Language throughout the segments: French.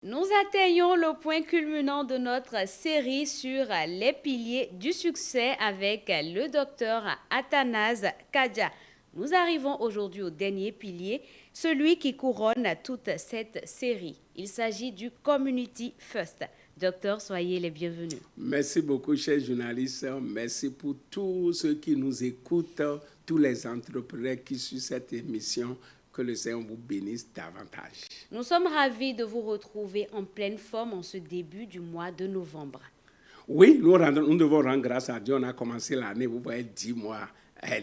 Nous atteignons le point culminant de notre série sur les piliers du succès avec le docteur Athanase Kadja. Nous arrivons aujourd'hui au dernier pilier, celui qui couronne toute cette série. Il s'agit du Community First. Docteur, soyez les bienvenus. Merci beaucoup, chers journalistes. Merci pour tous ceux qui nous écoutent, tous les entrepreneurs qui suivent cette émission. Que le Seigneur vous bénisse davantage. Nous sommes ravis de vous retrouver en pleine forme en ce début du mois de novembre. Oui, nous devons rendre grâce à Dieu. On a commencé l'année, vous voyez, 10 mois.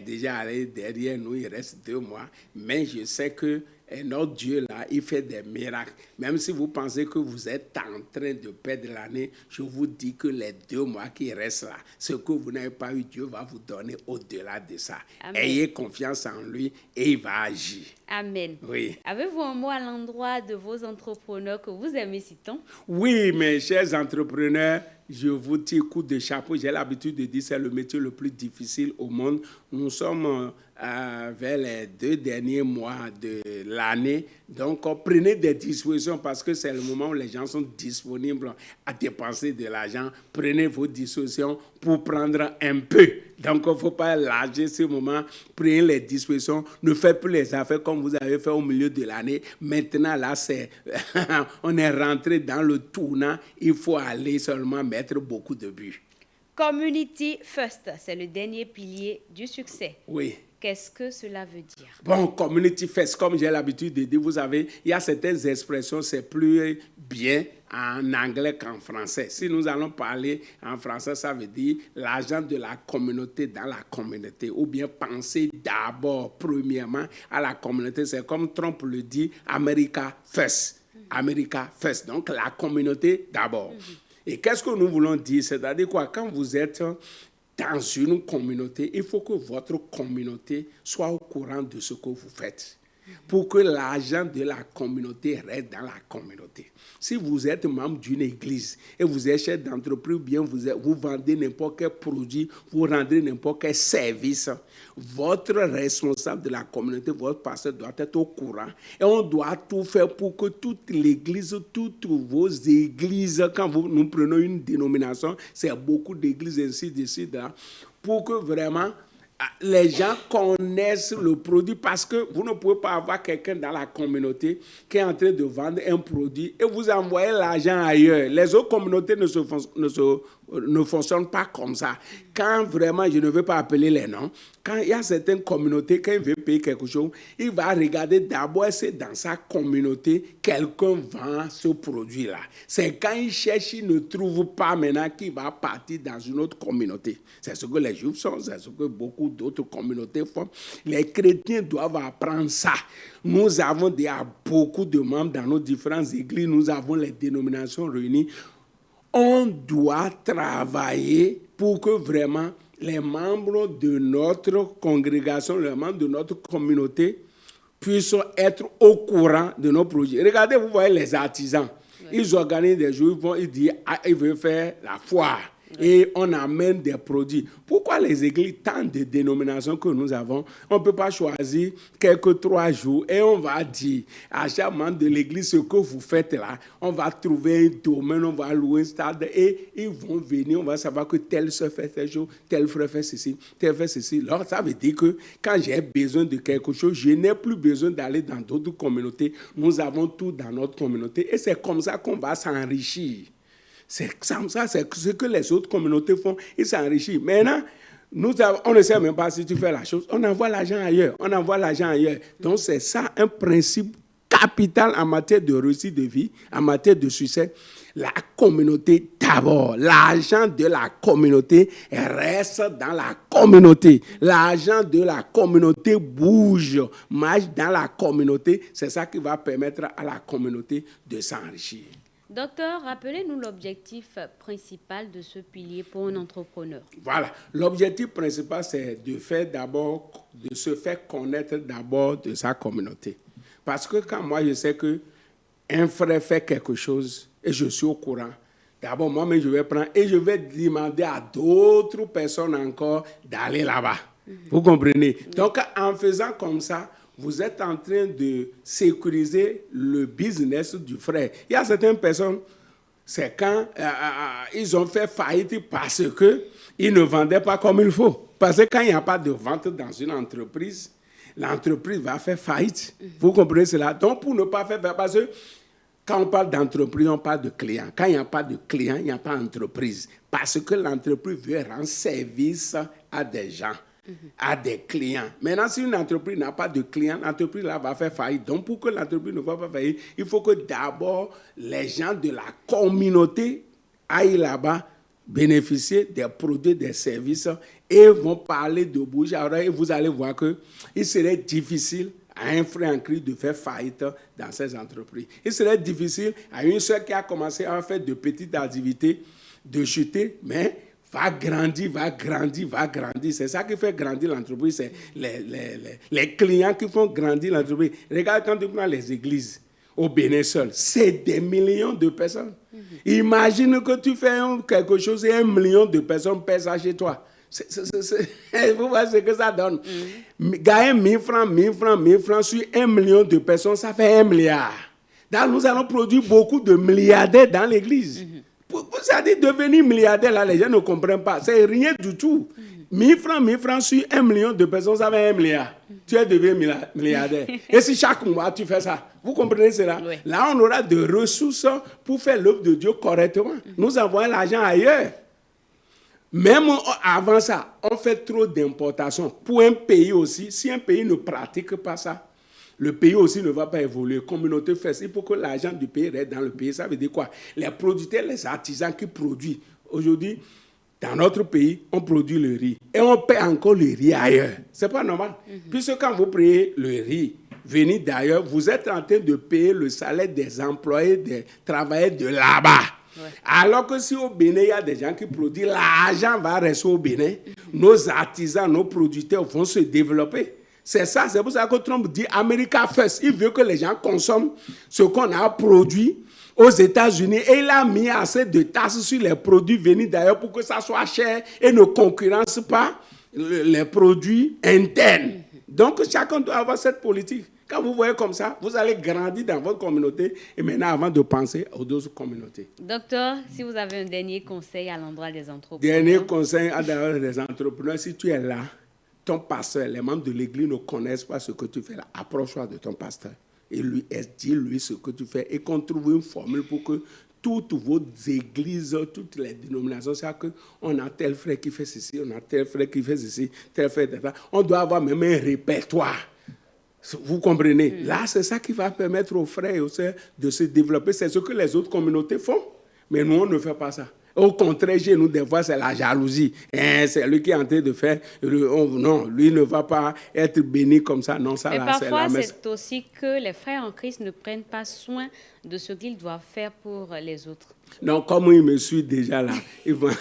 Déjà derrière nous, il reste 2 mois. Mais je sais que notre Dieu, là, il fait des miracles. Même si vous pensez que vous êtes en train de perdre l'année, je vous dis que les 2 mois qui restent là, ce que vous n'avez pas eu, Dieu va vous donner au-delà de ça. Amen. Ayez confiance en lui et il va agir. Amen. Oui. Avez-vous un mot à l'endroit de vos entrepreneurs que vous aimez si tant? Oui, mes chers entrepreneurs, je vous tire coup de chapeau. J'ai l'habitude de dire que c'est le métier le plus difficile au monde. Nous sommes vers les 2 derniers mois de l'année. Donc, prenez des dispositions parce que c'est le moment où les gens sont disponibles à dépenser de l'argent. Prenez vos dispositions pour prendre un peu. Donc, il ne faut pas lâcher ce moment. Prenez les dispositions. Ne faites plus les affaires comme vous avez fait au milieu de l'année. Maintenant, là, on est rentré dans le tournant. Il faut aller seulement mettre beaucoup de buts. Community First, c'est le dernier pilier du succès. Oui. Qu'est-ce que cela veut dire? Bon, Community First, comme j'ai l'habitude de dire, vous savez, il y a certaines expressions, c'est plus bien en anglais qu'en français. Si nous allons parler en français, ça veut dire l'argent de la communauté dans la communauté. Ou bien penser d'abord, premièrement, à la communauté. C'est comme Trump le dit, America First. America First. Donc, la communauté d'abord. Et qu'est-ce que nous voulons dire? C'est-à-dire quoi? Quand vous êtes dans une communauté, il faut que votre communauté soit au courant de ce que vous faites pour que l'argent de la communauté reste dans la communauté. Si vous êtes membre d'une église et vous êtes chef d'entreprise, bien vous vendez n'importe quel produit, vous rendez n'importe quel service, votre responsable de la communauté, votre pasteur doit être au courant. Et on doit tout faire pour que toute l'église, toutes vos églises, quand nous prenons une dénomination, c'est beaucoup d'églises ainsi de suite, pour que vraiment les gens connaissent le produit, parce que vous ne pouvez pas avoir quelqu'un dans la communauté qui est en train de vendre un produit et vous envoyez l'argent ailleurs. Les autres communautés ne fonctionnent pas comme ça. Quand vraiment, je ne veux pas appeler les noms, quand il y a certaines communautés, quand il veut payer quelque chose, il va regarder d'abord si dans sa communauté, quelqu'un vend ce produit-là. C'est quand il cherche, il ne trouve pas maintenant qu'il va partir dans une autre communauté. C'est ce que les Juifs sont, c'est ce que beaucoup d'autres communautés font. Les chrétiens doivent apprendre ça. Nous avons beaucoup de membres dans nos différentes églises, nous avons les dénominations réunies. On doit travailler pour que vraiment les membres de notre congrégation, les membres de notre communauté puissent être au courant de nos projets. Regardez, vous voyez les artisans. Oui. Ils organisent des jours, ils disent, ils veulent faire la foire. Et on amène des produits. Pourquoi les églises, tant de dénominations que nous avons, on ne peut pas choisir quelques 3 jours et on va dire à chaque membre de l'église ce que vous faites là, on va trouver un domaine, on va louer un stade et ils vont venir, on va savoir que tel se fait tel jour, tel frère fait ceci, tel fait ceci. Alors ça veut dire que quand j'ai besoin de quelque chose, je n'ai plus besoin d'aller dans d'autres communautés. Nous avons tout dans notre communauté et c'est comme ça qu'on va s'enrichir. C'est ça, c'est ce que les autres communautés font, ils s'enrichissent. Maintenant, on ne sait même pas si tu fais la chose, on envoie l'argent ailleurs, Donc c'est ça un principe capital en matière de réussite de vie, en matière de succès. La communauté d'abord. L'argent de la communauté reste dans la communauté. L'argent de la communauté bouge, marche dans la communauté. C'est ça qui va permettre à la communauté de s'enrichir. Docteur, rappelez-nous l'objectif principal de ce pilier pour un entrepreneur. Voilà. L'objectif principal, c'est de se faire connaître d'abord de sa communauté. Parce que quand moi, je sais qu'un frère fait quelque chose et je suis au courant, d'abord, moi-même, je vais prendre et je vais demander à d'autres personnes encore d'aller là-bas. Vous comprenez? Donc, en faisant comme ça, vous êtes en train de sécuriser le business du frère. Il y a certaines personnes, c'est quand ils ont fait faillite parce qu'ils ne vendaient pas comme il faut. Parce que quand il n'y a pas de vente dans une entreprise, l'entreprise va faire faillite. Vous comprenez cela? Donc, pour ne pas faire faillite, parce que quand on parle d'entreprise, on parle de client. Quand il n'y a pas de client, il n'y a pas d'entreprise. Parce que l'entreprise veut rendre service à des gens, à des clients. Maintenant, si une entreprise n'a pas de clients, l'entreprise là va faire faillite. Donc, pour que l'entreprise ne fasse pas faillite, il faut que d'abord les gens de la communauté aillent là-bas bénéficier des produits, des services et vont parler de bouche à oreille. Et vous allez voir qu'il serait difficile à un frère en Christ de faire faillite dans ces entreprises. Il serait difficile à une soeur qui a commencé à faire de petites activités de chuter, mais va grandir, va grandir, va grandir. C'est ça qui fait grandir l'entreprise, c'est les clients qui font grandir l'entreprise. Regarde quand tu prends les églises au Bénin seul, c'est des millions de personnes. Imagine que tu fais quelque chose et 1 million de personnes paient ça chez toi. Vous voyez ce que ça donne. Gagner 1000 francs, 1000 francs, 1000 francs sur 1 million de personnes, ça fait 1 milliard. Donc nous allons produire beaucoup de milliardaires dans l'église. Ça dit devenir milliardaire, là, les gens ne comprennent pas. C'est rien du tout. 1000 francs sur 1 million de personnes, ça fait 1 milliard. Tu es devenu milliardaire. Et si chaque mois tu fais ça, vous comprenez cela? Oui. Là, on aura de ressources pour faire l'œuvre de Dieu correctement. Nous envoyons l'argent ailleurs. Même avant ça, on fait trop d'importations. Pour un pays aussi, si un pays ne pratique pas ça, le pays aussi ne va pas évoluer. Communauté fait ça. Il faut que l'argent du pays reste dans le pays. Ça veut dire quoi? Les producteurs, les artisans qui produisent. Aujourd'hui, dans notre pays, on produit le riz. Et on paie encore le riz ailleurs. Ce n'est pas normal. Puisque quand vous payez le riz, venir d'ailleurs, vous êtes en train de payer le salaire des employés, des travailleurs de là-bas. Ouais. Alors que si au Bénin, il y a des gens qui produisent, l'argent va rester au Bénin. Nos artisans, nos producteurs vont se développer. C'est ça, c'est pour ça que Trump dit America First. Il veut que les gens consomment ce qu'on a produit aux États-Unis et il a mis assez de taxes sur les produits venus d'ailleurs pour que ça soit cher et ne concurrence pas les produits internes. Donc chacun doit avoir cette politique. Quand vous voyez comme ça, vous allez grandir dans votre communauté et maintenant avant de penser aux autres communautés. Docteur, si vous avez un dernier conseil à l'endroit des entrepreneurs. Dernier conseil à l'endroit des entrepreneurs, si tu es là, ton pasteur, les membres de l'église ne connaissent pas ce que tu fais là. Approche-toi de ton pasteur et dis-lui ce que tu fais et qu'on trouve une formule pour que toutes vos églises, toutes les dénominations, c'est qu'on a tel frère qui fait ceci, on a tel frère qui fait ceci, tel frère, tel frère. On doit avoir même un répertoire. Vous comprenez? Là, c'est ça qui va permettre aux frères et aux sœurs de se développer. C'est ce que les autres communautés font. Mais nous, on ne fait pas ça. Au contraire, chez nous, des fois, c'est la jalousie. C'est lui qui est en train de faire. Non, lui ne va pas être béni comme ça. Non, ça, mais là, parfois, c'est aussi que les frères en Christ ne prennent pas soin de ce qu'ils doivent faire pour les autres. Non, comme il me suit déjà là, il va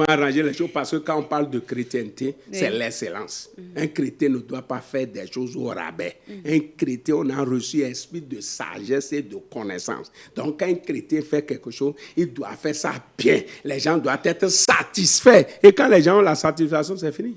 arranger les choses parce que quand on parle de chrétienté, c'est l'excellence. Un chrétien ne doit pas faire des choses au rabais. Un chrétien, on a reçu un esprit de sagesse et de connaissance. Donc, quand un chrétien fait quelque chose, il doit faire ça bien. Les gens doivent être satisfaits. Et quand les gens ont la satisfaction, c'est fini.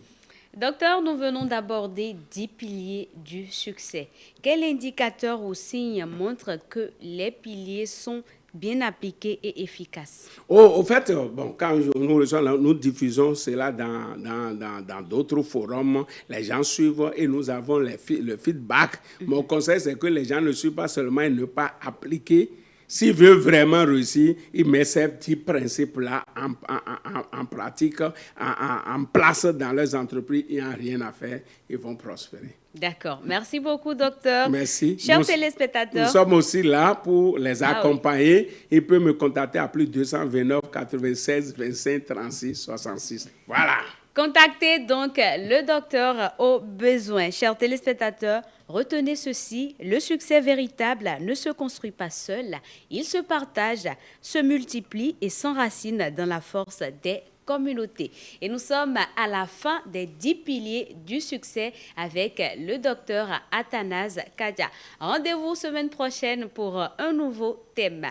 Docteur, nous venons d'aborder 10 piliers du succès. Quel indicateur ou signe montre que les piliers sont bien appliqués et efficaces? Au fait, bon, quand nous diffusons cela dans d'autres forums, les gens suivent et nous avons le feedback. Mon conseil, c'est que les gens ne suivent pas seulement et ne pas appliquer. S'il veut vraiment réussir, il met ces petits principes-là en pratique, en place dans leurs entreprises. Il n'y a rien à faire, ils vont prospérer. D'accord. Merci beaucoup, docteur. Merci. Chers téléspectateurs. Nous sommes aussi là pour les accompagner. Oui. Ils peuvent me contacter à plus 229 96 25 36 66. Voilà. Contactez donc le docteur au besoin. Chers téléspectateurs, retenez ceci, le succès véritable ne se construit pas seul, il se partage, se multiplie et s'enracine dans la force des communautés. Et nous sommes à la fin des 10 piliers du succès avec le docteur Athanase Kadja. Rendez-vous semaine prochaine pour un nouveau thème.